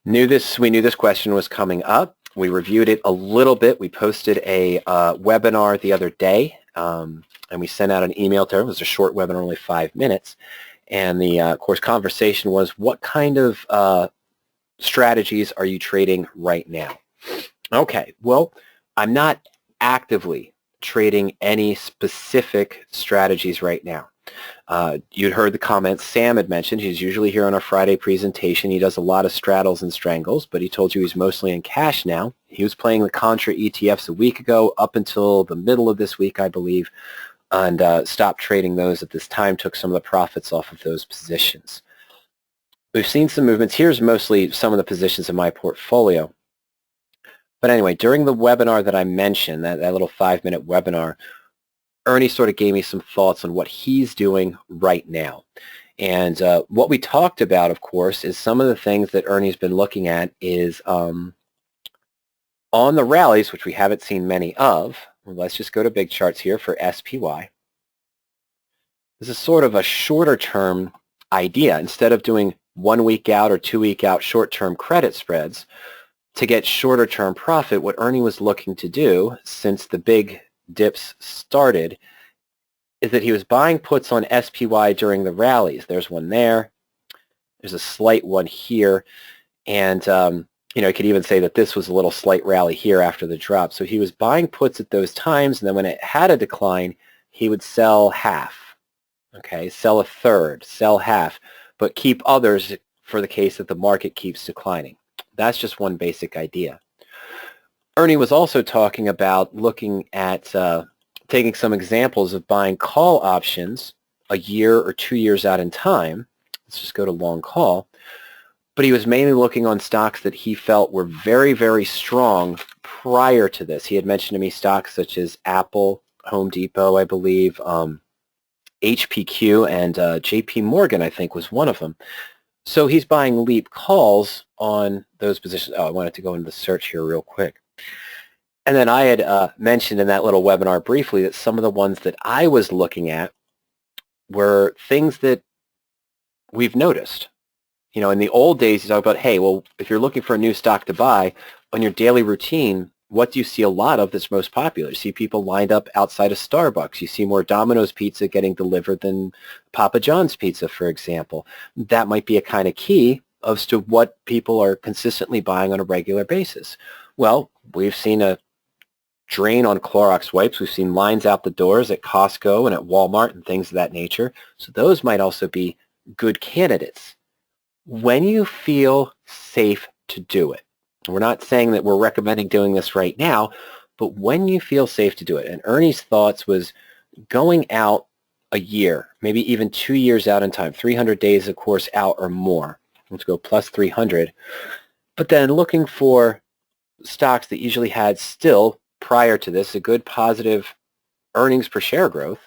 We knew this question was coming up. We reviewed it a little bit. We posted a webinar the other day, and we sent out an email to everyone. It was a short webinar, only 5 minutes. And the, of course, conversation was, what kind of strategies are you trading right now? Okay, well, I'm not actively trading any specific strategies right now. You'd heard the comments Sam had mentioned. He's usually here on our Friday presentation. He does a lot of straddles and strangles, but he told you he's mostly in cash now. He was playing the contra ETFs a week ago up until the middle of this week, I believe, and stopped trading those at this time, took some of the profits off of those positions. We've seen some movements. Here's mostly some of the positions in my portfolio. But anyway, during the webinar that I mentioned, that little 5-minute webinar, Ernie sort of gave me some thoughts on what he's doing right now. And what we talked about, of course, is some of the things that Ernie's been looking at is on the rallies, which we haven't seen many of. Well, let's just go to big charts here for SPY. This is sort of a shorter term idea. Instead of doing 1 week out or 2 week out short-term credit spreads, to get shorter term profit, what Ernie was looking to do since the big dips started is that he was buying puts on SPY during the rallies. There's one there. There's a slight one here. And, you know, you could even say that this was a little slight rally here after the drop. So he was buying puts at those times, and then when it had a decline, he would sell half. Okay, sell a third, sell half, but keep others for the case that the market keeps declining. That's just one basic idea. Ernie was also talking about looking at taking some examples of buying call options a year or 2 years out in time. Let's just go to long call. But he was mainly looking on stocks that he felt were very, very strong prior to this. He had mentioned to me stocks such as Apple, Home Depot, I believe, HPQ, and JP Morgan, I think, was one of them. So he's buying leap calls on those positions. Oh, I wanted to go into the search here real quick. And then I had mentioned in that little webinar briefly that some of the ones that I was looking at were things that we've noticed. You know, in the old days, you talk about, hey, well, if you're looking for a new stock to buy, on your daily routine, what do you see a lot of that's most popular? You see people lined up outside of Starbucks. You see more Domino's pizza getting delivered than Papa John's pizza, for example. That might be a kind of key as to what people are consistently buying on a regular basis. Well, we've seen a drain on Clorox wipes. We've seen lines out the doors at Costco and at Walmart and things of that nature. So those might also be good candidates. When you feel safe to do it, we're not saying that we're recommending doing this right now, but when you feel safe to do it, and Ernie's thoughts was going out a year, maybe even 2 years out in time, 300 days, of course, out or more. Let's go plus 300. But then looking for stocks that usually had still, prior to this, a good positive earnings per share growth,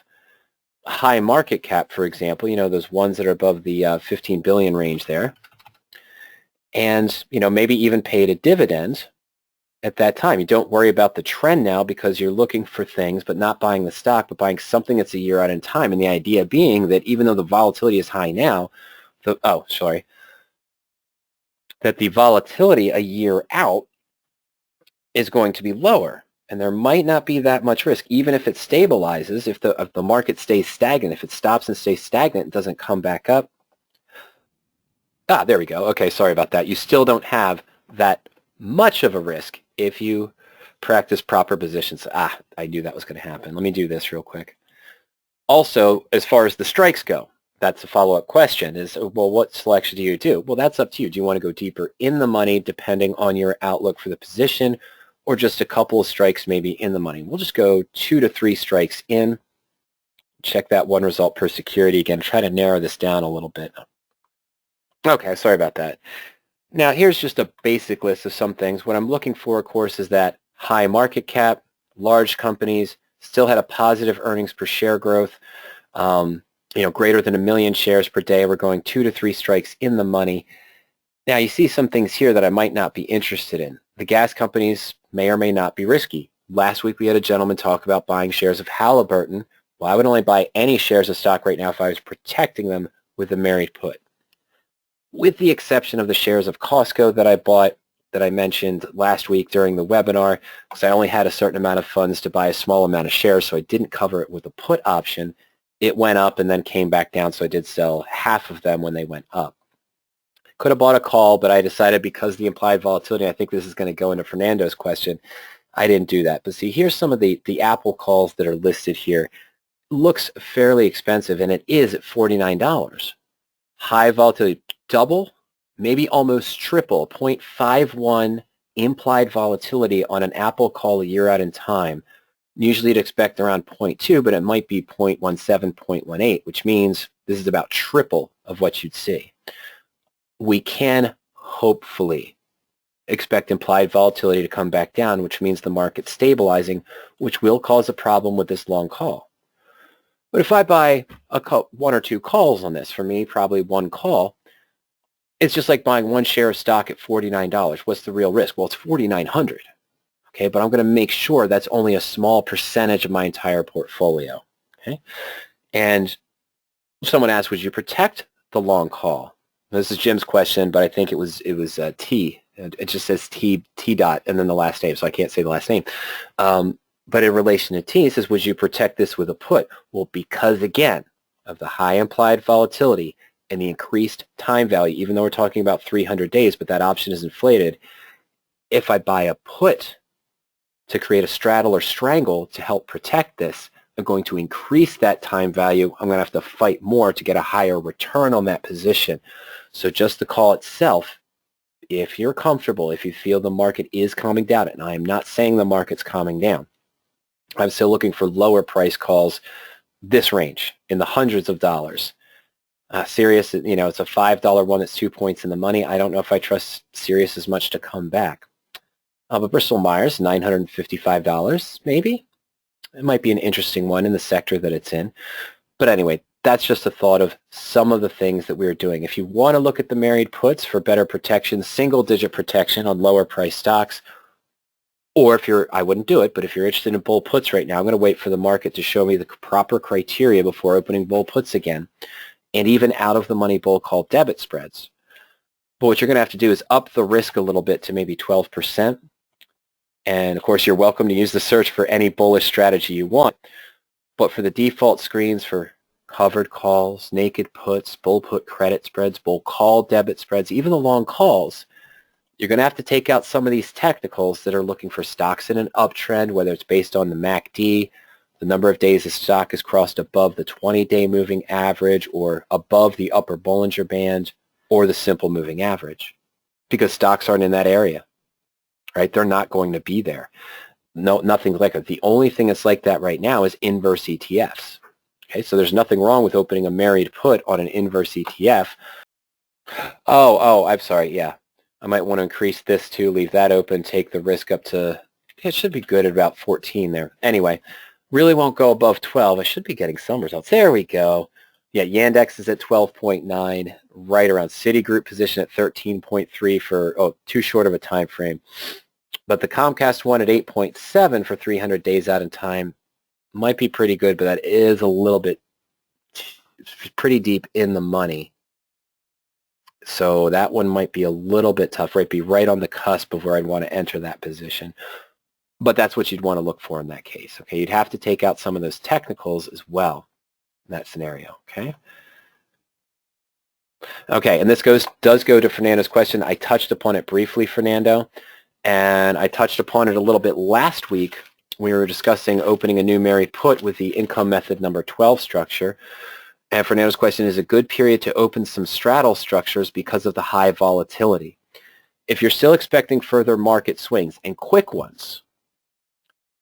high market cap, for example, you know, those ones that are above the 15 billion range there, and, you know, maybe even paid a dividend at that time. You don't worry about the trend now because you're looking for things, but not buying the stock, but buying something that's a year out in time. And the idea being that even though the volatility is high now, that the volatility a year out is going to be lower. And there might not be that much risk, even if it stabilizes, if the market stays stagnant, if it stops and stays stagnant and doesn't come back up. There we go. Okay, sorry about that. You still don't have that much of a risk if you practice proper positions. I knew that was going to happen. Let me do this real quick. Also, as far as the strikes go, that's a follow-up question is, well, what selection do you do? Well, that's up to you. Do you want to go deeper in the money depending on your outlook for the position, or just a couple of strikes maybe in the money? We'll just go 2 to 3 strikes in. Check that one result per security. Again, try to narrow this down a little bit. Okay, sorry about that. Now, here's just a basic list of some things. What I'm looking for, of course, is that high market cap, large companies, still had a positive earnings per share growth, you know, greater than 1 million shares per day. We're going 2 to 3 strikes in the money. Now, you see some things here that I might not be interested in. The gas companies may or may not be risky. Last week, we had a gentleman talk about buying shares of Halliburton. Well, I would only buy any shares of stock right now if I was protecting them with a married put. with the exception of the shares of Costco that I bought, that I mentioned last week during the webinar, because I only had a certain amount of funds to buy a small amount of shares, so I didn't cover it with a put option. It went up and then came back down, so I did sell half of them when they went up. Could have bought a call, but I decided because the implied volatility, I think this is going to go into Fernando's question, I didn't do that. But see, here's some of the Apple calls that are listed here. Looks fairly expensive, and it is at $49. High volatility, double, maybe almost triple, 0.51 implied volatility on an Apple call a year out in time. Usually you'd expect around 0.2, but it might be 0.17, 0.18, which means this is about triple of what you'd see. We can hopefully expect implied volatility to come back down, which means the market's stabilizing, which will cause a problem with this long call. But if I buy one or two calls on this, for me, probably one call, it's just like buying one share of stock at $49. What's the real risk? Well, it's $4,900. Okay, but I'm going to make sure that's only a small percentage of my entire portfolio. Okay, and someone asked, would you protect the long call? This is Jim's question, but I think it was T. It just says T dot and then the last name, so I can't say the last name. But in relation to T, it says, would you protect this with a put? Well, because again of the high implied volatility and the increased time value, even though we're talking about 300 days, but that option is inflated, if I buy a put to create a straddle or strangle to help protect this, I'm going to increase that time value. I'm going to have to fight more to get a higher return on that position. So just the call itself, if you're comfortable, if you feel the market is calming down, and I am not saying the market's calming down, I'm still looking for lower price calls, this range, in the hundreds of dollars. Sirius, you know, it's a $5 one that's 2 points in the money. I don't know if I trust Sirius as much to come back. But Bristol Myers, $955, maybe. It might be an interesting one in the sector that it's in. But anyway, that's just a thought of some of the things that we're doing. If you want to look at the married puts for better protection, single-digit protection on lower price stocks, or if you're, I wouldn't do it, but if you're interested in bull puts right now, I'm going to wait for the market to show me the proper criteria before opening bull puts again, and even out of the money bull call debit spreads. But what you're going to have to do is up the risk a little bit to maybe 12%. And of course, you're welcome to use the search for any bullish strategy you want. But for the default screens for covered calls, naked puts, bull put credit spreads, bull call debit spreads, even the long calls, you're going to have to take out some of these technicals that are looking for stocks in an uptrend, whether it's based on the MACD, the number of days the stock has crossed above the 20-day moving average or above the upper Bollinger Band or the simple moving average, because stocks aren't in that area, right? They're not going to be there. No, nothing like it. The only thing that's like that right now is inverse ETFs. Okay, so there's nothing wrong with opening a married put on an inverse ETF. Oh, I'm sorry, yeah. I might want to increase this too, leave that open, take the risk up to, it should be good at about 14 there. Anyway, really won't go above 12. I should be getting some results. There we go. Yeah, Yandex is at 12.9, right around Citigroup position at 13.3 for, too short of a time frame. But the Comcast one at 8.7 for 300 days out in time might be pretty good, but that is a little bit, pretty deep in the money. So that one might be a little bit tough, right? Be right on the cusp of where I'd want to enter that position. But that's what you'd want to look for in that case, okay? You'd have to take out some of those technicals as well in that scenario, okay? Okay, and this does go to Fernando's question. I touched upon it briefly, Fernando, and I touched upon it a little bit last week. We were discussing opening a new married put with the income method number 12 structure. And Fernando's question is a good period to open some straddle structures because of the high volatility. If you're still expecting further market swings and quick ones,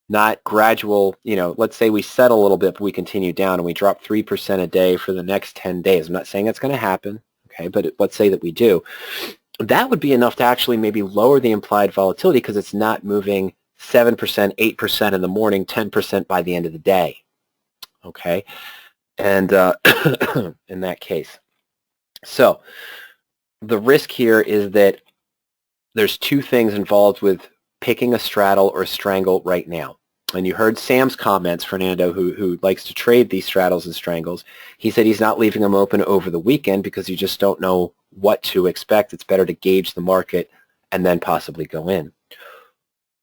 not gradual, you know, let's say we settle a little bit, but we continue down and we drop 3% a day for the next 10 days. I'm not saying that's going to happen, okay, but let's say that we do. That would be enough to actually maybe lower the implied volatility because it's not moving 7%, 8% in the morning, 10% by the end of the day, okay? And in that case. So the risk here is that there's two things involved with picking a straddle or a strangle right now. And you heard Sam's comments, Fernando, who likes to trade these straddles and strangles. He said he's not leaving them open over the weekend because you just don't know what to expect. It's better to gauge the market and then possibly go in.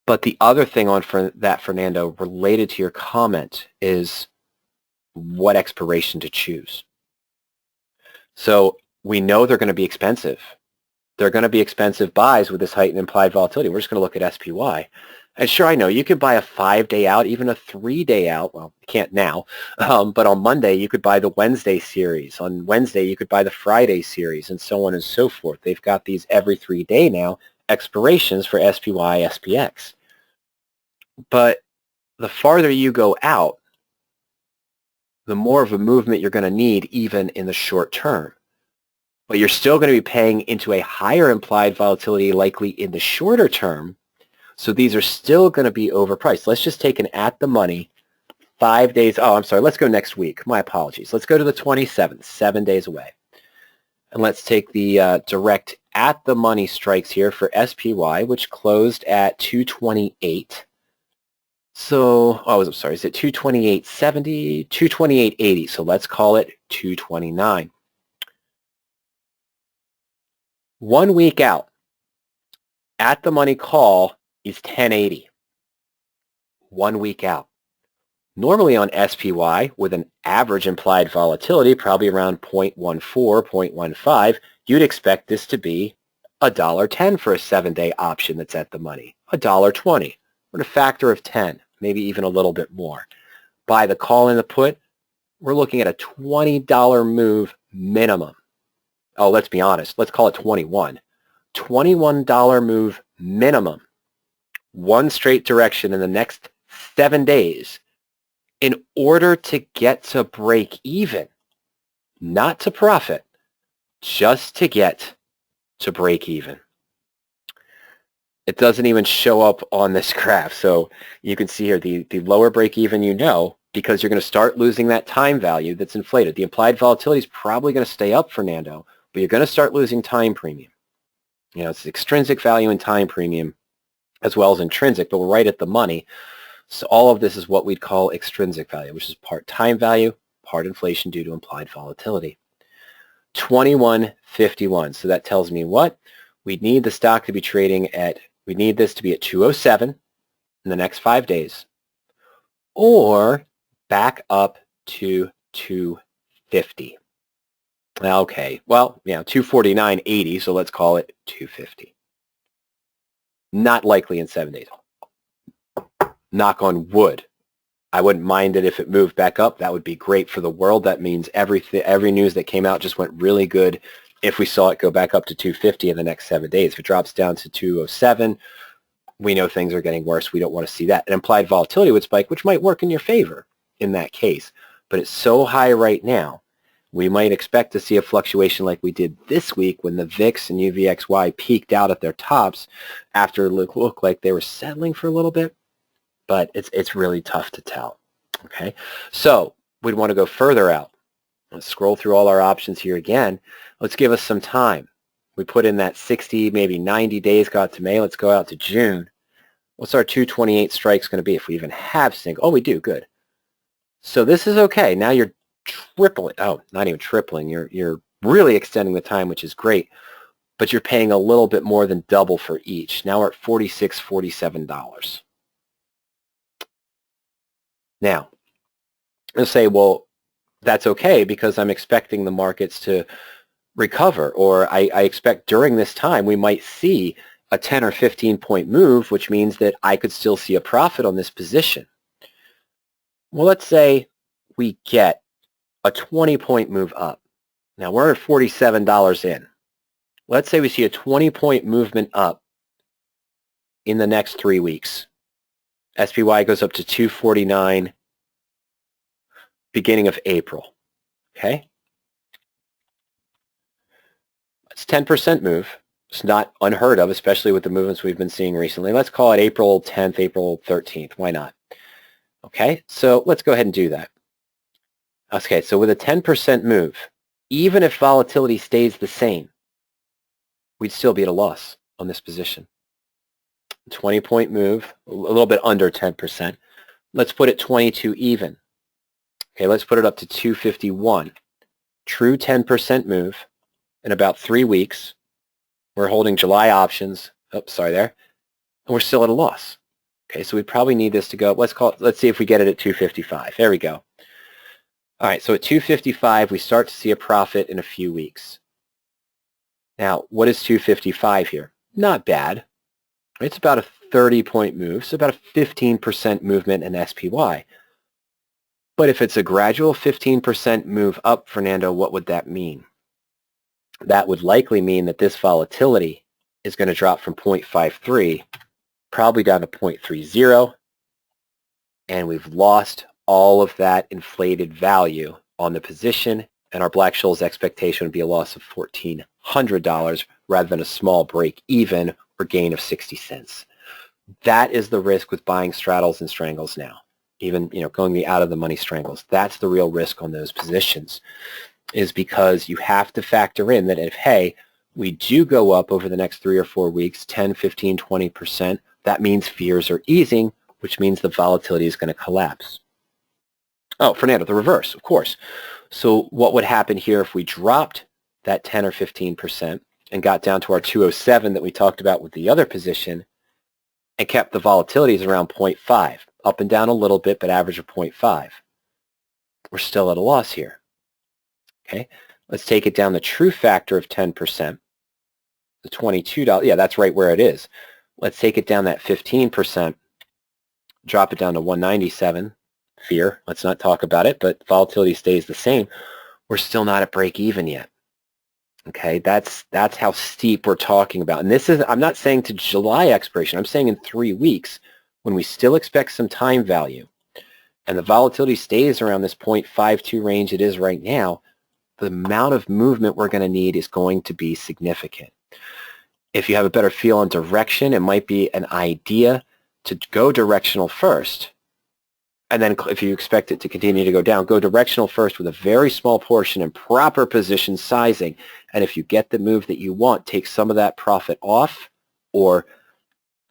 But the other thing on that, Fernando, related to your comment is what expiration to choose. So we know they're going to be expensive. They're going to be expensive buys with this heightened implied volatility. We're just going to look at SPY. And sure, I know you could buy a 5-day out, even a 3-day out. Well, you can't now. But on Monday, you could buy the Wednesday series. On Wednesday, you could buy the Friday series, and so on and so forth. They've got these every 3-day now expirations for SPY, SPX. But the farther you go out, the more of a movement you're going to need even in the short term. But you're still going to be paying into a higher implied volatility likely in the shorter term. So these are still going to be overpriced. Let's just take an at-the-money 5 days. Oh, I'm sorry. Let's go next week. My apologies. Let's go to the 27th, 7 days away. And let's take the direct at-the-money strikes here for SPY, which closed at 228. So, I'm sorry. Is it 228.70? 228.80. So let's call it 229. 1 week out, at-the-money call is 1080. 1 week out. Normally on SPY, with an average implied volatility, probably around 0.14, 0.15, you'd expect this to be $1.10 for a 7-day option that's at the money. $1.20. We're at a factor of 10, maybe even a little bit more. By the call and the put, we're looking at a $20 move minimum. Oh, let's be honest. Let's call it 21. $21 move minimum. One straight direction in the next 7 days in order to get to break even. Not to profit, just to get to break even. It doesn't even show up on this graph. So you can see here the lower break even, because you're going to start losing that time value that's inflated. The implied volatility is probably going to stay up, Fernando, but you're going to start losing time premium. It's extrinsic value and time premium as well as intrinsic, but we're right at the money. So all of this is what we'd call extrinsic value, which is part time value, part inflation due to implied volatility. 21.51. So that tells me what? We'd need the stock to be trading at, we need this to be at 207 in the next 5 days, or back up to 250. Okay, well, 249.80, so let's call it 250. Not likely in 7 days. Knock on wood. I wouldn't mind it if it moved back up. That would be great for the world. That means every news that came out just went really good if we saw it go back up to 250 in the next 7 days. If it drops down to 207, we know things are getting worse. We don't want to see that. An implied volatility would spike, which might work in your favor in that case. But it's so high right now, we might expect to see a fluctuation like we did this week when the VIX and UVXY peaked out at their tops after it looked like they were settling for a little bit. But it's really tough to tell. Okay, so we'd want to go further out. Let's scroll through all our options here again. Let's give us some time. We put in that 60, maybe 90 days, got to May. Let's go out to June. What's our 228 strikes going to be if we even have sync? Oh, we do. Good. So this is okay. Now you're tripling. Oh, not even tripling. You're really extending the time, which is great. But you're paying a little bit more than double for each. Now we're at $46, $47. Now, you'll say, well, that's okay because I'm expecting the markets to recover, or I expect during this time we might see a 10 or 15 point move, which means that I could still see a profit on this position. Well, let's say we get a 20 point move up. Now we're at $47 in. Let's say we see a 20 point movement up in the next 3 weeks. SPY goes up to 249 beginning of April. Okay? It's 10% move. It's not unheard of, especially with the movements we've been seeing recently. Let's call it April 10th, April 13th. Why not? Okay, so let's go ahead and do that. Okay, so with a 10% move, even if volatility stays the same, we'd still be at a loss on this position. 20 point move, a little bit under 10%. Let's put it 22 even. Okay, let's put it up to 251. True 10% move. in about 3 weeks. We're holding July options. Oh, sorry there. And we're still at a loss. Okay, so we probably need this to go, let's see if we get it at 255. There we go. All right, so at 255, we start to see a profit in a few weeks. Now, what is 255 here? Not bad. It's about a 30-point move, so about a 15% movement in SPY. But if it's a gradual 15% move up, Fernando, what would that mean? That would likely mean that this volatility is going to drop from 0.53 probably down to 0.30, and we've lost all of that inflated value on the position, and our Black-Scholes expectation would be a loss of $1,400 rather than a small break even or gain of 60 cents. That is the risk with buying straddles and strangles now, even going the out of the money strangles. That's the real risk on those positions, is because you have to factor in that if, hey, we do go up over the next 3 or 4 weeks, 10, 15, 20%, that means fears are easing, which means the volatility is going to collapse. Oh, Fernando, the reverse, of course. So what would happen here if we dropped that 10 or 15% and got down to our 207 that we talked about with the other position and kept the volatilities around 0.5, up and down a little bit, but average of 0.5? We're still at a loss here. Okay, let's take it down the true factor of 10%, the $22. Yeah, that's right where it is. Let's take it down that 15%, drop it down to 197. Fear, let's not talk about it, but volatility stays the same. We're still not at break even yet. Okay, that's how steep we're talking about. And this is, I'm not saying to July expiration, I'm saying in 3 weeks when we still expect some time value and the volatility stays around this 0.52 range it is right now, the amount of movement we're going to need is going to be significant. If you have a better feel on direction, it might be an idea to go directional first. And then if you expect it to continue to go down, go directional first with a very small portion and proper position sizing. And if you get the move that you want, take some of that profit off, or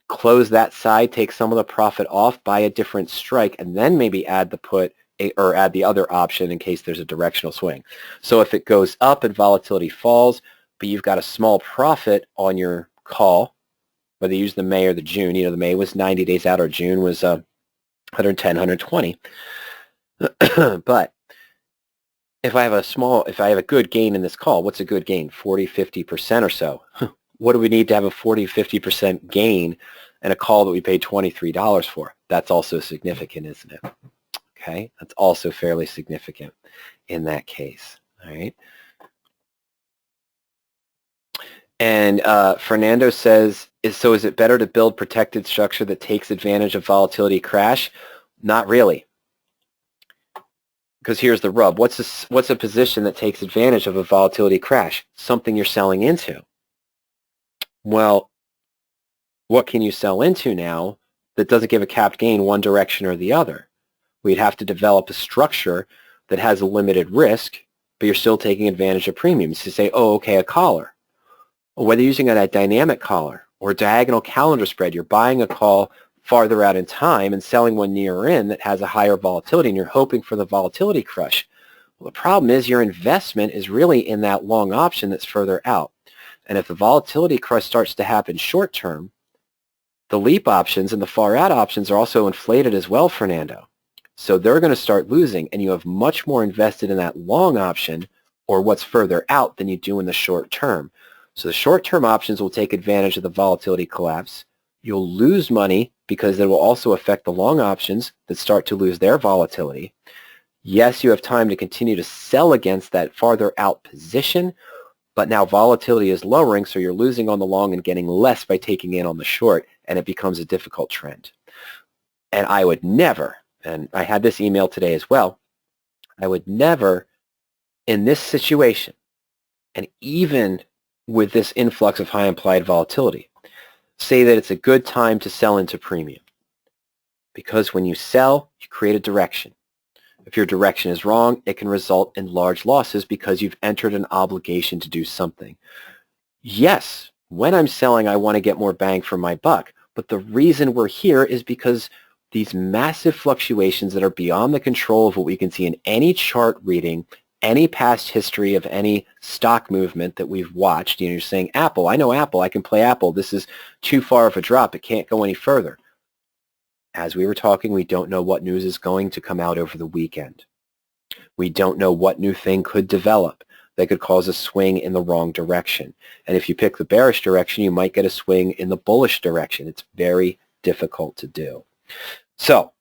close that side, take some of the profit off, buy a different strike, and then maybe add the put or add the other option in case there's a directional swing. So if it goes up and volatility falls, but you've got a small profit on your call, whether you use the May or the June, the May was 90 days out or June was 110, 120. But if I have a good gain in this call, what's a good gain? 40, 50% or so. What do we need to have a 40, 50% gain in a call that we paid $23 for? That's also significant, isn't it? Okay, that's also fairly significant in that case. All right. And Fernando says, is it better to build protected structure that takes advantage of volatility crash? Not really. Because here's the rub. What's a position that takes advantage of a volatility crash? Something you're selling into. Well, what can you sell into now that doesn't give a capped gain one direction or the other? We'd have to develop a structure that has a limited risk, but you're still taking advantage of premiums to say, oh, okay, a collar. Or whether you're using a dynamic collar or a diagonal calendar spread, you're buying a call farther out in time and selling one nearer in that has a higher volatility, and you're hoping for the volatility crush. Well, the problem is your investment is really in that long option that's further out. And if the volatility crush starts to happen short term, the leap options and the far out options are also inflated as well, Fernando. So they're going to start losing, and you have much more invested in that long option or what's further out than you do in the short term. So the short-term options will take advantage of the volatility collapse. You'll lose money because it will also affect the long options that start to lose their volatility. Yes, you have time to continue to sell against that farther out position, but now volatility is lowering, so you're losing on the long and getting less by taking in on the short, and it becomes a difficult trend. And I would never, and I had this email today as well, I would never, in this situation, and even with this influx of high implied volatility, say that it's a good time to sell into premium. Because when you sell, you create a direction. If your direction is wrong, it can result in large losses because you've entered an obligation to do something. Yes, when I'm selling, I want to get more bang for my buck. But the reason we're here is because these massive fluctuations that are beyond the control of what we can see in any chart reading any past history of any stock movement that we've watched, you're saying, Apple, I know Apple, I can play Apple. This is too far of a drop. It can't go any further. As we were talking, we don't know what news is going to come out over the weekend. We don't know what new thing could develop that could cause a swing in the wrong direction. And if you pick the bearish direction, you might get a swing in the bullish direction. It's very difficult to do. So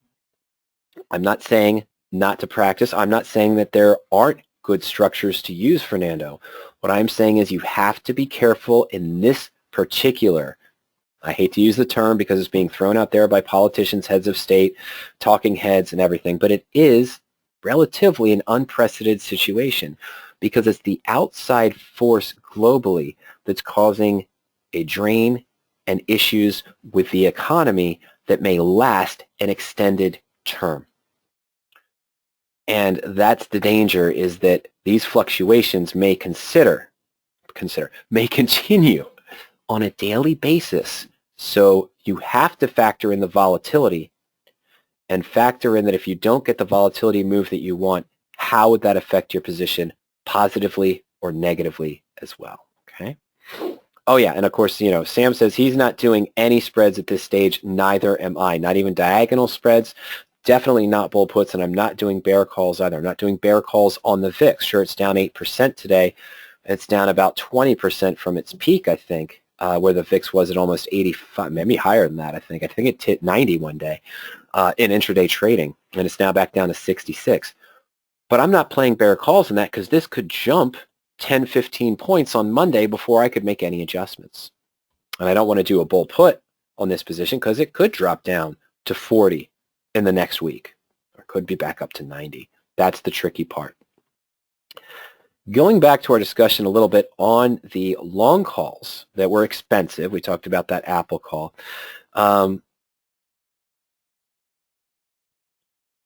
I'm not saying not to practice. I'm not saying that there aren't good structures to use, Fernando. What I'm saying is you have to be careful in this particular, I hate to use the term because it's being thrown out there by politicians, heads of state, talking heads and everything, but it is relatively an unprecedented situation because it's the outside force globally that's causing a drain and issues with the economy that may last an extended term. And that's the danger, is that these fluctuations may continue on a daily basis. So you have to factor in the volatility and factor in that if you don't get the volatility move that you want, how would that affect your position positively or negatively as well, okay? Oh yeah, and of course, Sam says he's not doing any spreads at this stage, neither am I, not even diagonal spreads, definitely not bull puts, and I'm not doing bear calls either. I'm not doing bear calls on the VIX. Sure, it's down 8% today. It's down about 20% from its peak, I think, where the VIX was at almost 85, maybe higher than that, I think. I think it hit 90 one day in intraday trading, and it's now back down to 66. But I'm not playing bear calls on that because this could jump 10, 15 points on Monday before I could make any adjustments. And I don't want to do a bull put on this position because it could drop down to 40 in the next week, or could be back up to 90. That's the tricky part. Going back to our discussion a little bit on the long calls that were expensive, we talked about that Apple call.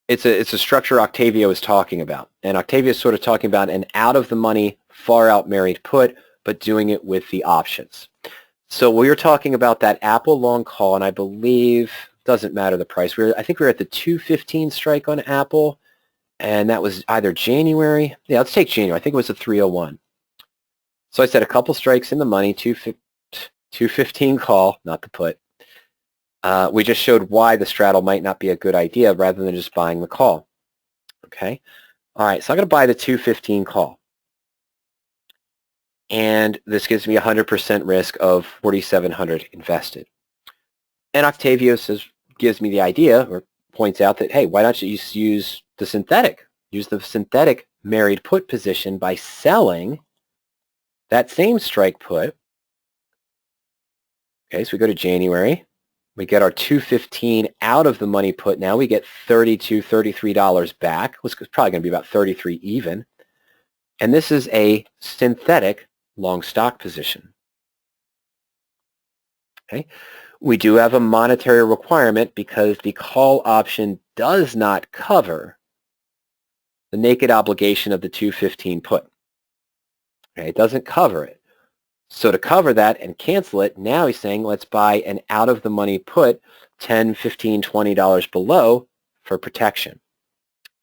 It's a structure Octavio is talking about, and Octavio is sort of talking about an out-of-the-money, far-out married put, but doing it with the options. So we were talking about that Apple long call, and I believe, doesn't matter the price. I think we were at the 215 strike on Apple, and that was either January. Yeah, let's take January. I think it was a 301. So I said a couple strikes in the money, 215 call, not the put. We just showed why the straddle might not be a good idea rather than just buying the call. Okay. All right, so I'm going to buy the 215 call. And this gives me 100% risk of 4,700 invested. And Octavio gives me the idea, or points out that, hey, why don't you use the synthetic? Use the synthetic married put position by selling that same strike put. Okay, so we go to January. We get our 215 out of the money put. Now we get $32, $33 back. It's probably going to be about 33 even. And this is a synthetic long stock position. Okay. We do have a monetary requirement because the call option does not cover the naked obligation of the 215 put. Okay, it doesn't cover it. So to cover that and cancel it, now he's saying let's buy an out-of-the-money put $10, $15, $20 below for protection.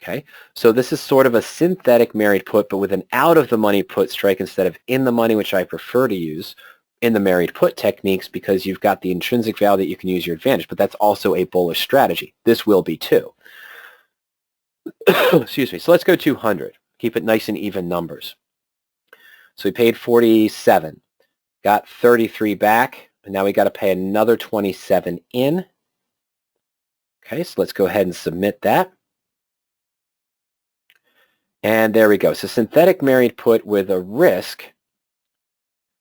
Okay, so this is sort of a synthetic married put, but with an out-of-the-money put strike instead of in the money, which I prefer to use in the married put techniques because you've got the intrinsic value that you can use your advantage, but that's also a bullish strategy. This will be too. Excuse me. So let's go 200. Keep it nice and even numbers. So we paid 47, got 33 back, and now we got to pay another 27 in. Okay, so let's go ahead and submit that. And there we go. So synthetic married put with a risk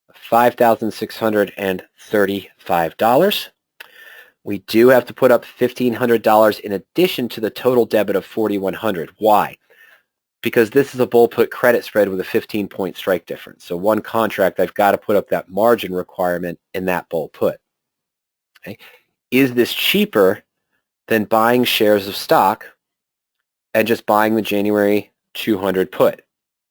of $5,635. We do have to put up $1,500 in addition to the total debit of $4,100. Why? Because this is a bull put credit spread with a 15-point strike difference. So one contract, I've got to put up that margin requirement in that bull put. Okay. Is this cheaper than buying shares of stock and just buying the January 200 put?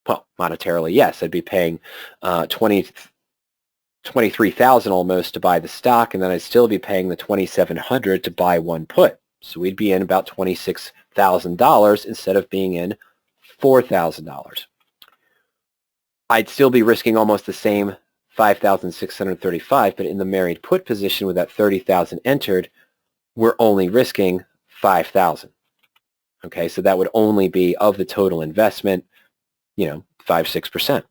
Well, monetarily, yes. I'd be paying $23,000 almost to buy the stock, and then I'd still be paying the $2,700 to buy one put. So we'd be in about $26,000 instead of being in $4,000. I'd still be risking almost the same 5,635, but in the married put position with that 30,000 entered, we're only risking 5,000. Okay, so that would only be of the total investment, 5-6%.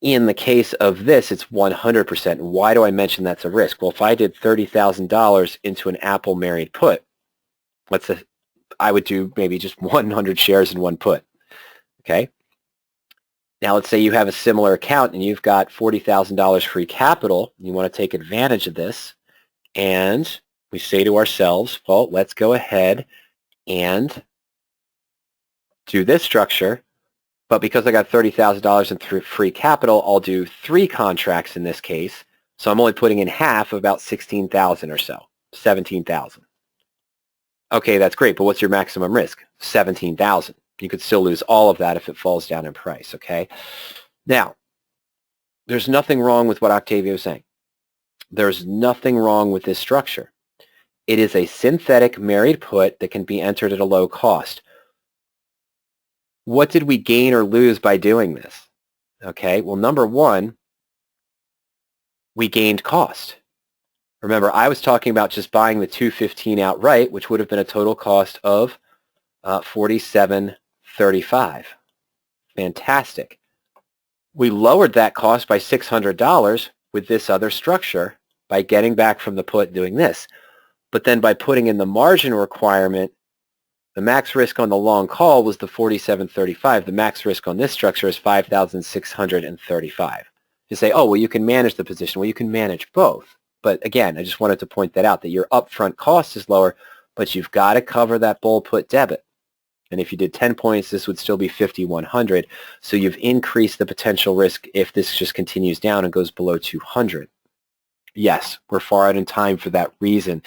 In the case of this, it's 100%. And why do I mention that's a risk? Well, if I did $30,000 into an Apple married put, I would do maybe just 100 shares in one put. Okay. Now let's say you have a similar account and you've got $40,000 free capital. You want to take advantage of this, and we say to ourselves, well, let's go ahead and do this structure. But because I got $30,000 in free capital, I'll do 3 contracts in this case. So I'm only putting in half of about 16,000 or so, 17,000. Okay, that's great, but what's your maximum risk? 17,000. You could still lose all of that if it falls down in price, okay? Now, there's nothing wrong with what Octavio is saying. There's nothing wrong with this structure. It is a synthetic married put that can be entered at a low cost. What did we gain or lose by doing this? Okay, well, number one, we gained cost. Remember, I was talking about just buying the 215 outright, which would have been a total cost of $47.35. Fantastic. We lowered that cost by $600 with this other structure by getting back from the put doing this. But then by putting in the margin requirement, the max risk on the long call was the $47.35. The max risk on this structure is $5,635. You say, oh, well, you can manage the position. Well, you can manage both. But again, I just wanted to point that out, that your upfront cost is lower, but you've got to cover that bull put debit. And if you did 10 points, this would still be 5,100. So you've increased the potential risk if this just continues down and goes below 200. Yes, we're far out in time for that reason.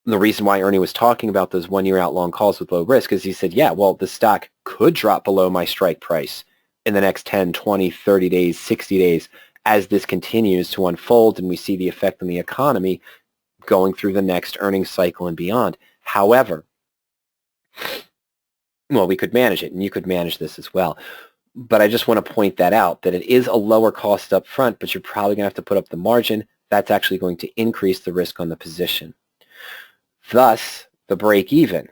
The reason why Ernie was talking about those 1 year out long calls with low risk is he said, yeah, well, the stock could drop below my strike price in the next 10, 20, 30 days, 60 days as this continues to unfold and we see the effect on the economy going through the next earnings cycle and beyond. However, well, we could manage it, and you could manage this as well. But I just want to point that out, that it is a lower cost up front, but you're probably going to have to put up the margin. That's actually going to increase the risk on the position. Thus, the break even.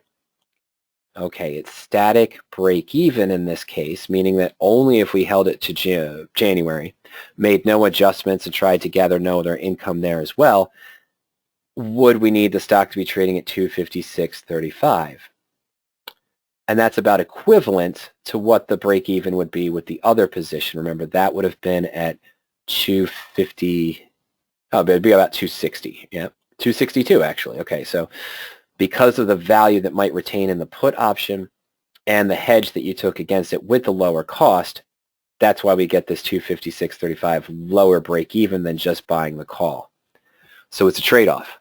Okay, it's static break even in this case, meaning that only if we held it to January, made no adjustments and tried to gather no other income there as well, would we need the stock to be trading at 256.35. And that's about equivalent to what the break even would be with the other position. Remember, that would have been at 250, it'd be about 260, yeah, 262 actually. Okay, so because of the value that might retain in the put option and the hedge that you took against it with the lower cost, that's why we get this 256.35 lower break even than just buying the call. So it's a trade-off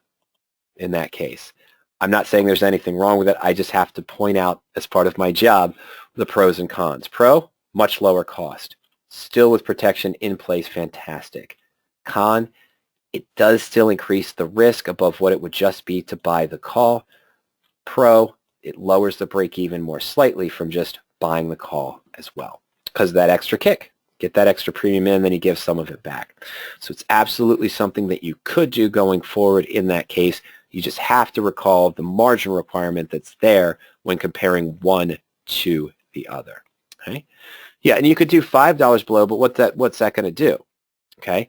in that case. I'm not saying there's anything wrong with it. I just have to point out as part of my job the pros and cons. Pro, much lower cost. Still with protection in place, fantastic. Con, it does still increase the risk above what it would just be to buy the call. Pro, it lowers the break even more slightly from just buying the call as well because of that extra kick. Get that extra premium in, then you give some of it back. So it's absolutely something that you could do going forward in that case. You just have to recall the margin requirement that's there when comparing one to the other. Okay? Yeah, and you could do $5 below, but what's that going to do? Okay,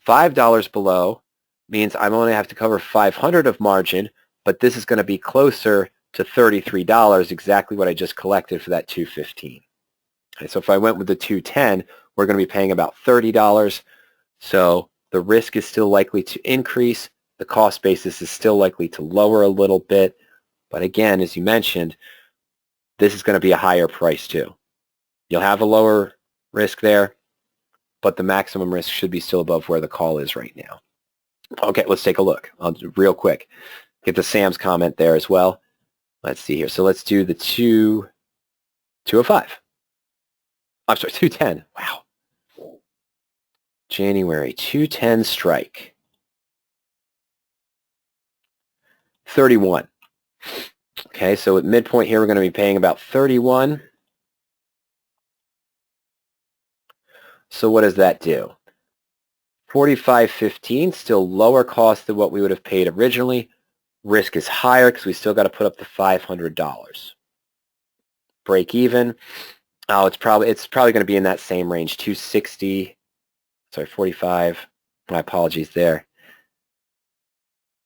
$5 below means I'm only have to cover 500 of margin, but this is going to be closer to $33, exactly what I just collected for that 215. Okay, so if I went with the 210, we're going to be paying about $30. So the risk is still likely to increase. The cost basis is still likely to lower a little bit. But again, as you mentioned, this is going to be a higher price too. You'll have a lower risk there, but the maximum risk should be still above where the call is right now. Okay, let's take a look. I'll do real quick. Get the Sam's comment there as well. Let's see here. So let's do the 205. I'm sorry, 210. Wow. January 210 strike. 31. Okay, so at midpoint here, we're going to be paying about 31. So what does that do? 45.15, still lower cost than what we would have paid originally. Risk is higher because we still got to put up the $500. Break even. Oh, it's probably going to be in that same range, 260. Sorry, 45. My apologies there.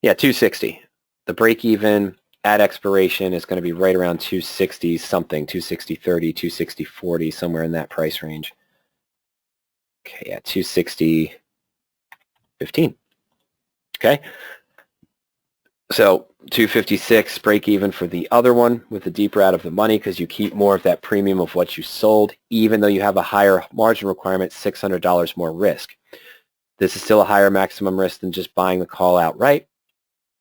Yeah, 260. The break even at expiration is going to be right around 260 something, 260.30, 260.40, somewhere in that price range. Okay, yeah, 260.15. Okay. So 256 break even for the other one with the deeper out of the money because you keep more of that premium of what you sold, even though you have a higher margin requirement, $600 more risk. This is still a higher maximum risk than just buying the call outright.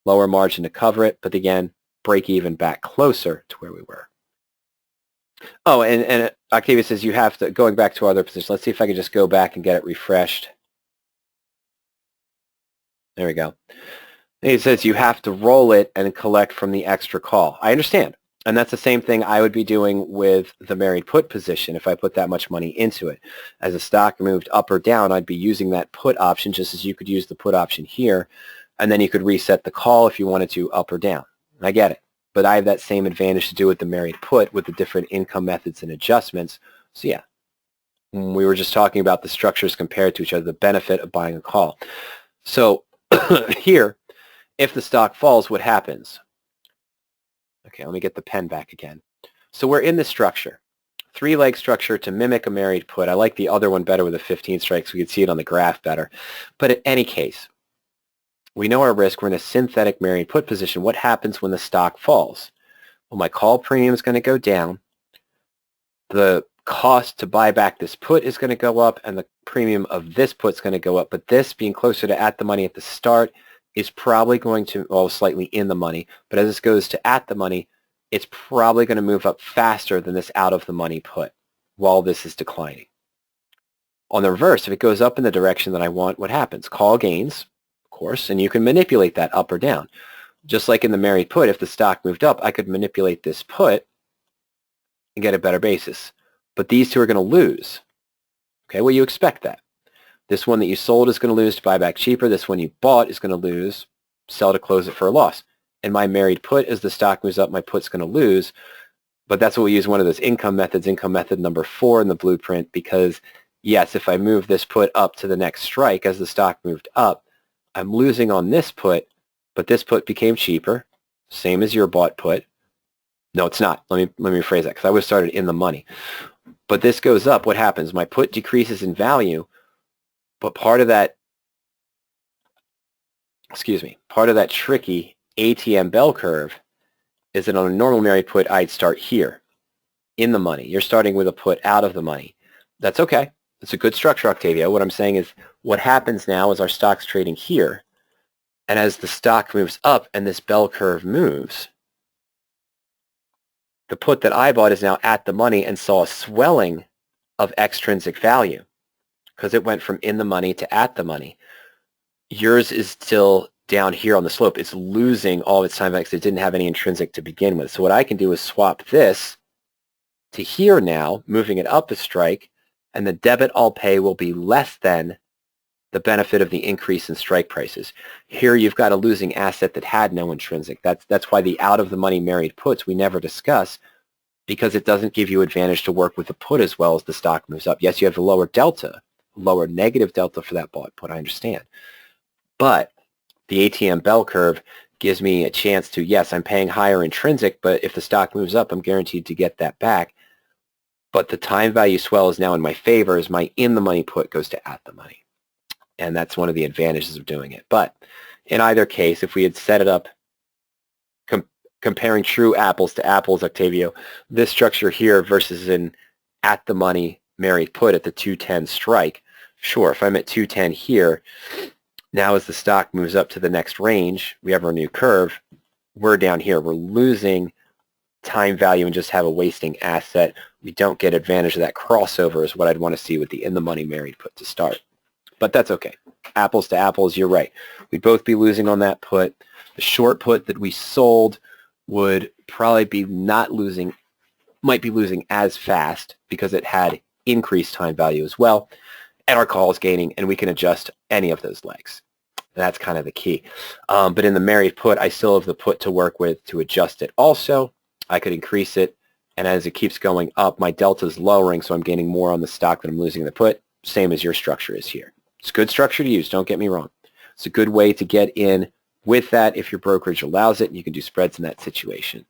Lower margin to cover it, but again, break even back closer to where we were. Oh, and Octavio says you have to, going back to our other position, let's see if I can just go back and get it refreshed. There we go. It says you have to roll it and collect from the extra call. I understand. And that's the same thing I would be doing with the married put position if I put that much money into it. As the stock moved up or down, I'd be using that put option just as you could use the put option here. And then you could reset the call if you wanted to up or down. I get it. But I have that same advantage to do with the married put with the different income methods and adjustments. So yeah, we were just talking about the structures compared to each other, the benefit of buying a call. So here, if the stock falls, what happens? Okay, let me get the pen back again. So we're in the structure. 3-leg structure to mimic a married put. I like the other one better with a 15 strike so we could see it on the graph better. But in any case, we know our risk. We're in a synthetic married put position. What happens when the stock falls? Well, my call premium is going to go down. The cost to buy back this put is going to go up, and the premium of this put is going to go up. But this, being closer to at the money at the start, is probably going to, well, slightly in the money. But as this goes to at the money, it's probably going to move up faster than this out of the money put while this is declining. On the reverse, if it goes up in the direction that I want, what happens? Call gains, of course, and you can manipulate that up or down. Just like in the married put, if the stock moved up, I could manipulate this put and get a better basis. But these two are going to lose. Okay, well, you expect that. This one that you sold is going to lose to buy back cheaper. This one you bought is going to lose, sell to close it for a loss. And my married put, as the stock moves up, my put's going to lose. But that's what we use one of those income methods, income method number 4 in the blueprint, because yes, if I move this put up to the next strike as the stock moved up, I'm losing on this put, but this put became cheaper, same as your bought put. No, it's not. Let me rephrase that because I was started in the money. But this goes up. What happens? My put decreases in value, but part of that, part of that tricky ATM bell curve is that on a normal married put, I'd start here in the money. You're starting with a put out of the money. That's okay. It's a good structure, Octavio. What I'm saying is what happens now is our stock's trading here. And as the stock moves up and this bell curve moves, the put that I bought is now at the money and saw a swelling of extrinsic value because it went from in the money to at the money. Yours is still down here on the slope. It's losing all of its time because it didn't have any intrinsic to begin with. So what I can do is swap this to here now, moving it up a strike, and the debit I'll pay will be less than the benefit of the increase in strike prices. Here you've got a losing asset that had no intrinsic. That's why the out-of-the-money married puts we never discuss, because it doesn't give you advantage to work with the put as well as the stock moves up. Yes, you have the lower delta, lower negative delta for that bought put, I understand. But the ATM bell curve gives me a chance to, yes, I'm paying higher intrinsic, but if the stock moves up, I'm guaranteed to get that back. But the time value swell is now in my favor as my in-the-money put goes to at-the-money. And that's one of the advantages of doing it. But in either case, if we had set it up comparing true apples to apples, Octavio, this structure here versus an at-the-money married put at the 210 strike, sure, if I'm at 210 here, now as the stock moves up to the next range, we have our new curve, we're down here. We're losing time value and just have a wasting asset. We don't get advantage of that crossover is what I'd want to see with the in-the-money married put to start. But that's okay. Apples to apples, you're right. We'd both be losing on that put. The short put that we sold would probably be not losing, might be losing as fast because it had increased time value as well. and our call is gaining, and we can adjust any of those legs. And that's kind of the key. But in the married put, I still have the put to work with to adjust it also. I could increase it, and as it keeps going up, my delta is lowering, so I'm gaining more on the stock than I'm losing in the put, same as your structure is here. It's a good structure to use, don't get me wrong. It's a good way to get in with that if your brokerage allows it, and you can do spreads in that situation.